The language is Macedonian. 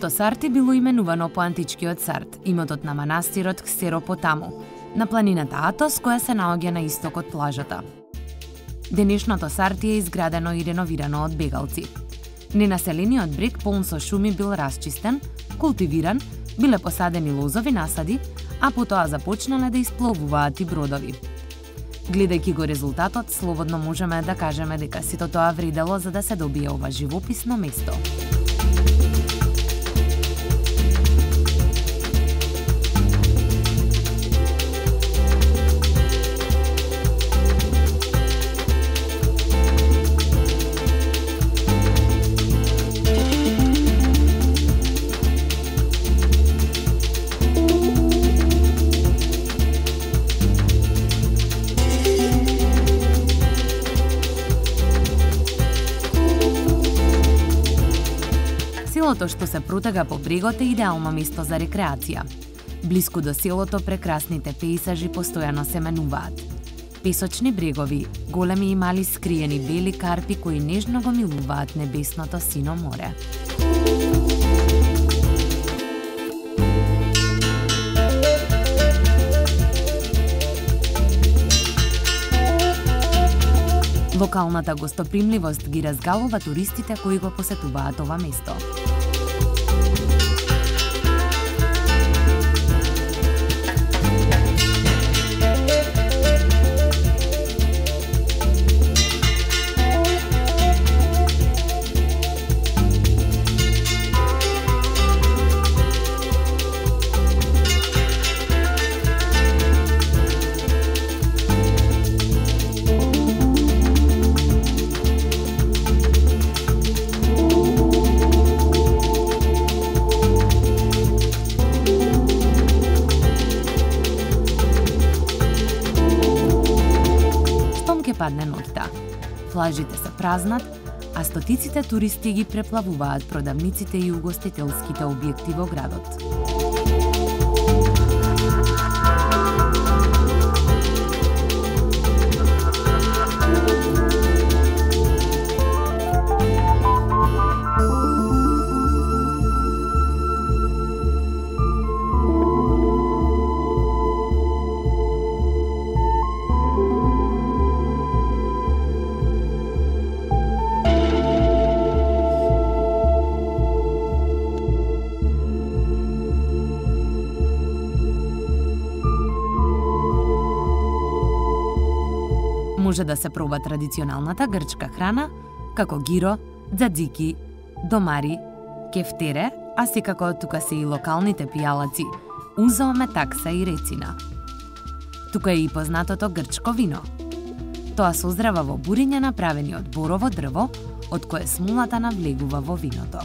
Селото Сарти било именувано по античкиот Сарт, имотот на манастирот Ксеропотаму, на планината Атос, која се наоѓа на исток од плажата. Денешното Сарти е изградено и реновирано од бегалци. Ненаселениот брег полн со шуми бил расчистен, култивиран, биле посадени лозови насади, а потоа започнале да испловуваат и бродови. Гледајќи го резултатот, слободно можеме да кажеме дека сето тоа вредело за да се добие ова живописно место. Селото што се протега по брегот е идеално место за рекреација. Блиску до селото прекрасните пејзажи постојано се менуваат. Песочни брегови, големи и мали скриени бели карпи кои нежно го милуваат небесното сино море. Локалната гостопримливост ги разгалува туристите кои го посетуваат ова место. Падне ноќта. Плажите се празнат, а стотиците туристи ги преплавуваат продавниците и угостителските објекти во градот. Може да се проба традиционалната грчка храна, како гиро, дзадзики, домари, кефтере, а секако тука се и локалните пијалаци, узо, метакса и рецина. Тука е и познатото грчко вино. Тоа созрава во буриња направени од борово дрво, од кое смолата навлегува во виното.